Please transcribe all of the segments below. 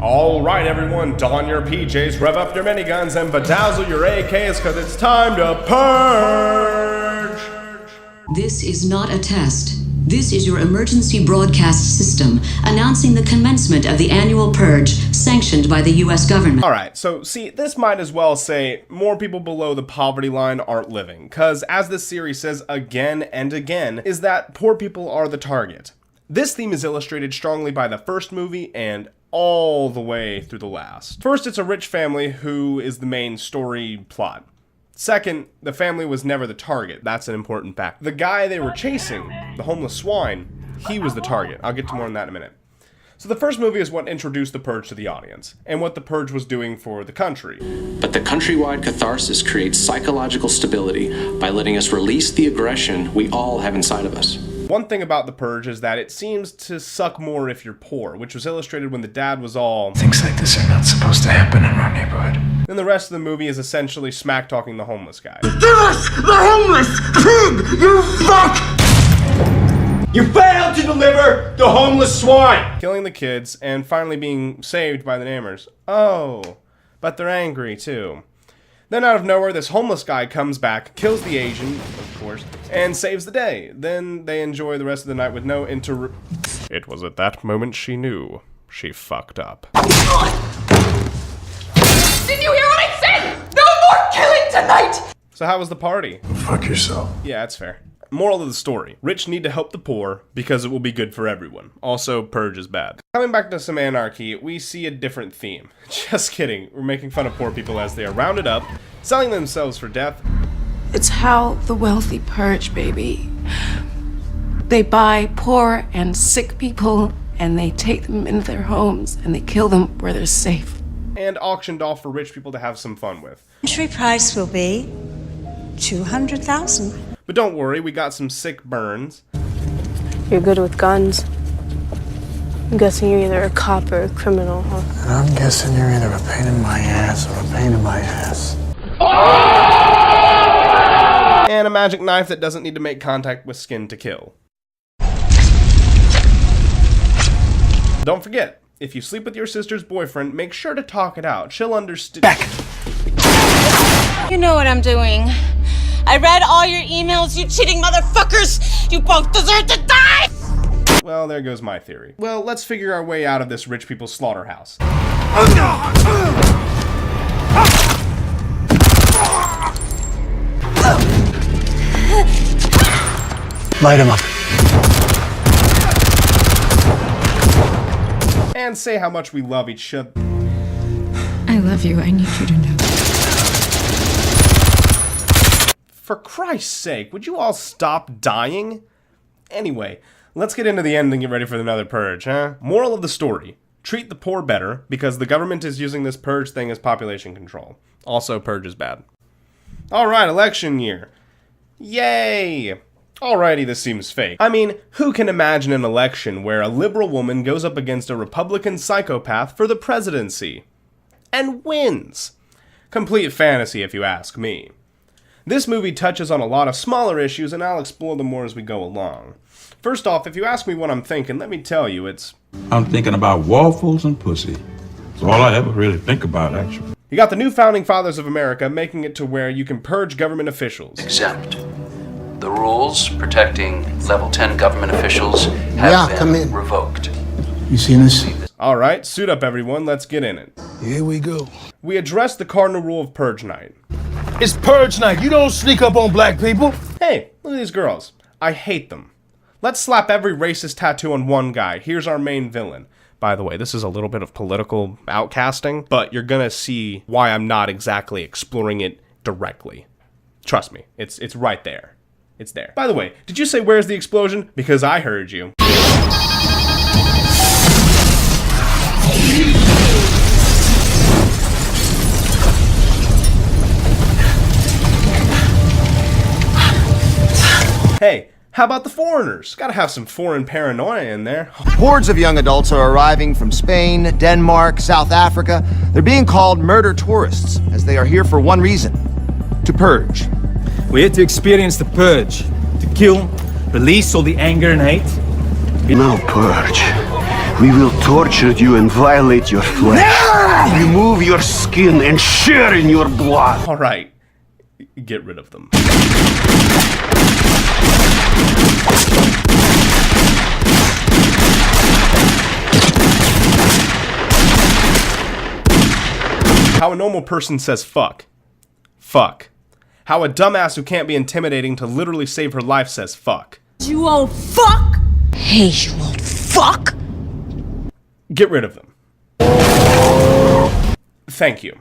Alright everyone, don your PJs, rev up your miniguns, and bedazzle your AKs, cause it's time to purge! This is not a test. This is your emergency broadcast system announcing the commencement of the annual purge sanctioned by the US government. Alright, so see, this might as well say more people below the poverty line aren't living, cause as this series says again and again, is that poor people are the target. This theme is illustrated strongly by the first movie and all the way through the last. First, it's a rich family who is the main story plot. Second, the family was never the target. That's an important fact. The guy they were chasing, the homeless swine, he was the target. I'll get to more on that in a minute. So the first movie is what introduced the Purge to the audience, and what the Purge was doing for the country. But the countrywide catharsis creates psychological stability by letting us release the aggression we all have inside of us. One thing about the Purge is that it seems to suck more if you're poor, which was illustrated when the dad was all, "Things like this are not supposed to happen in our neighborhood." Then the rest of the movie is essentially smack-talking the homeless guy. Give us the homeless pig, you fuck! You failed to deliver the homeless swine! Killing the kids, and finally being saved by the neighbors. Oh, but they're angry too. Then out of nowhere, this homeless guy comes back, kills the Asian, of course, and saves the day. Then they enjoy the rest of the night with no It was at that moment she knew. She fucked up. Didn't you hear what I said? No more killing tonight! So how was the party? Go fuck yourself. Yeah, that's fair. Moral of the story. Rich need to help the poor because it will be good for everyone. Also, Purge is bad. Coming back to some anarchy, we see a different theme. Just kidding. We're making fun of poor people as they are rounded up, selling themselves for death. It's how the wealthy purge, baby. They buy poor and sick people and they take them into their homes and they kill them where they're safe. And auctioned off for rich people to have some fun with. Entry price will be 200,000. But don't worry, we got some sick burns. You're good with guns. I'm guessing you're either a cop or a criminal, huh? And I'm guessing you're either a pain in my ass or a pain in my ass. And a magic knife that doesn't need to make contact with skin to kill. Don't forget, if you sleep with your sister's boyfriend, make sure to talk it out. She'll understand. You know what I'm doing. I read all your emails, you cheating motherfuckers! You both deserve to die! Well, there goes my theory. Well, let's figure our way out of this rich people's slaughterhouse. Light him up. And say how much we love each other. I love you, I need you to know. For Christ's sake, would you all stop dying? Anyway, let's get into the end and get ready for another purge, huh? Moral of the story. Treat the poor better, because the government is using this purge thing as population control. Also, purge is bad. Alright, election year. Yay! Alrighty, this seems fake. I mean, who can imagine an election where a liberal woman goes up against a Republican psychopath for the presidency? And wins! Complete fantasy, if you ask me. This movie touches on a lot of smaller issues, and I'll explore them more as we go along. First off, if you ask me what I'm thinking, let me tell you, I'm thinking about waffles and pussy. That's all I ever really think about, actually. You got the new founding fathers of America making it to where you can purge government officials. Exempt. The rules protecting level 10 government officials have been revoked. You seen this? Alright, suit up everyone, let's get in it. Here we go. We address the cardinal rule of Purge Night. It's Purge Night. You don't sneak up on black people. Hey, look at these girls. I hate them. Let's slap every racist tattoo on one guy. Here's our main villain. By the way, this is a little bit of political outcasting, but you're gonna see why I'm not exactly exploring it directly. Trust me, it's right there. It's there. By the way, did you say where's the explosion? Because I heard you. Hey, how about the foreigners? Gotta have some foreign paranoia in there. Hordes of young adults are arriving from Spain, Denmark, South Africa. They're being called murder tourists, as they are here for one reason: to purge. We're here to experience the purge, to kill, release all the anger and hate. No purge We will torture you and violate your flesh. Remove your skin and share in your blood. All right, get rid of them. How a normal person says fuck. Fuck. How a dumbass who can't be intimidating to literally save her life says fuck. You won't fuck? Hey, you won't fuck? Get rid of them. Thank you.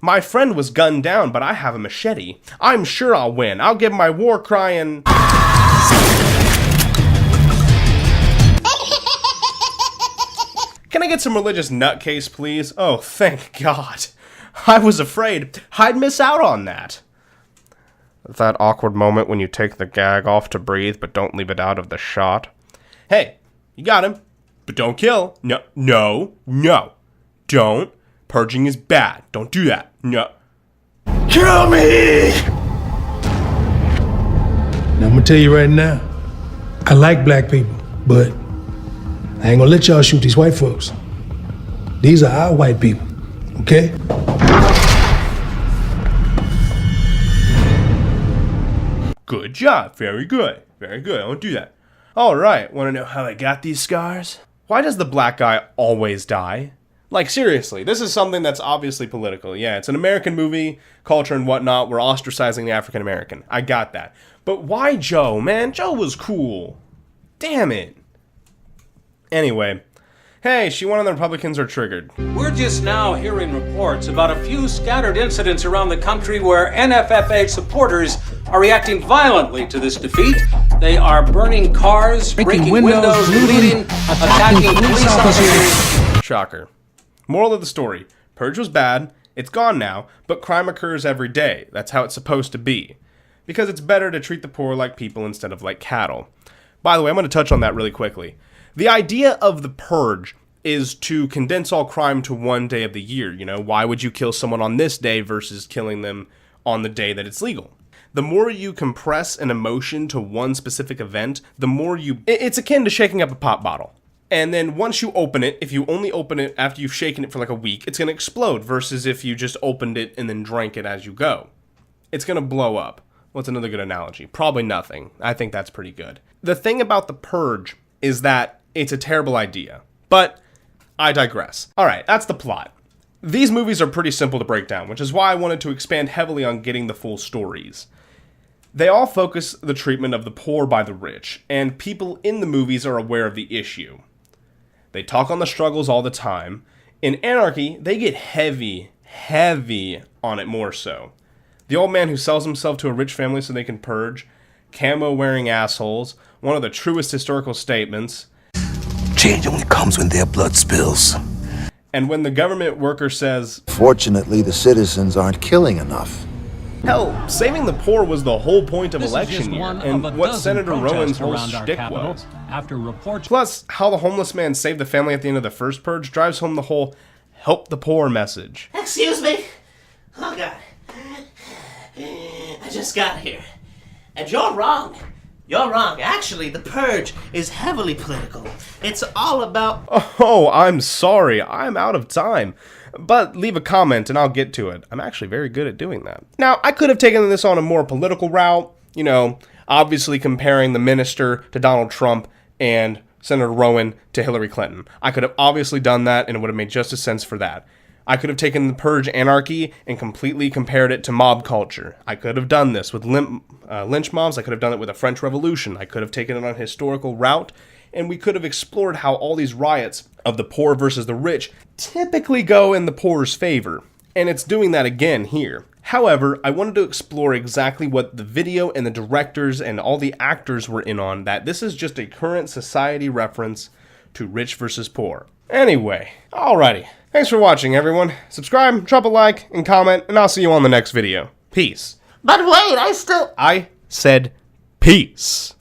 My friend was gunned down, but I have a machete. I'm sure I'll win. I'll give my war cry and... Can I get some religious nutcase, please? Oh, thank God. I was afraid I'd miss out on that. That awkward moment when you take the gag off to breathe, but don't leave it out of the shot. Hey, you got him, but don't kill. No. Don't. Purging is bad. Don't do that. No. Kill me! Now, I'm gonna tell you right now, I like black people, but I ain't gonna let y'all shoot these white folks. These are our white people, okay? Good job. Very good. Very good. I won't do that. Alright, wanna know how I got these scars? Why does the black guy always die? Like, seriously, this is something that's obviously political. Yeah, it's an American movie, culture and whatnot. We're ostracizing the African American. I got that. But why Joe, man? Joe was cool. Damn it. Anyway, hey, she won and the Republicans are triggered. We're just now hearing reports about a few scattered incidents around the country where NFFA supporters are reacting violently to this defeat. They are burning cars, breaking windows, looting, attacking police officers. Shocker. Moral of the story, Purge was bad, it's gone now, but crime occurs every day. That's how it's supposed to be. Because it's better to treat the poor like people instead of like cattle. By the way, I'm going to touch on that really quickly. The idea of the Purge is to condense all crime to one day of the year. You know, why would you kill someone on this day versus killing them on the day that it's legal? The more you compress an emotion to one specific event, the more you... It's akin to shaking up a pop bottle. And then once you open it, if you only open it after you've shaken it for like a week, it's going to explode versus if you just opened it and then drank it as you go. It's going to blow up. What's another good analogy? Probably nothing. I think that's pretty good. The thing about the Purge is that it's a terrible idea. But I digress. Alright, that's the plot. These movies are pretty simple to break down, which is why I wanted to expand heavily on getting the full stories. They all focus the treatment of the poor by the rich, and people in the movies are aware of the issue. They talk on the struggles all the time. In Anarchy, they get heavy on it more so. The old man who sells himself to a rich family so they can purge, camo-wearing assholes, one of the truest historical statements. Change only comes when their blood spills. And when the government worker says, fortunately, the citizens aren't killing enough. Hell, saving the poor was the whole point of election year, and what Senator Rowan's whole shtick was. Plus, how the homeless man saved the family at the end of the first Purge drives home the whole help the poor message. Excuse me? Oh, God. I just got here. And you're wrong. You're wrong. Actually, the Purge is heavily political. It's all about... Oh, I'm sorry. I'm out of time. But leave a comment and I'll get to it. I'm actually very good at doing that. Now, I could have taken this on a more political route. You know, obviously comparing the minister to Donald Trump and Senator Rowan to Hillary Clinton. I could have obviously done that and it would have made just as sense for that. I could have taken the Purge Anarchy and completely compared it to mob culture. I could have done this with lynch mobs. I could have done it with the French Revolution. I could have taken it on a historical route. And we could have explored how all these riots of the poor versus the rich typically go in the poor's favor. And it's doing that again here. However, I wanted to explore exactly what the video and the directors and all the actors were in on, that this is just a current society reference to rich versus poor. Anyway, alrighty. Thanks for watching, everyone. Subscribe, drop a like, and comment, and I'll see you on the next video. Peace. But wait, I said peace.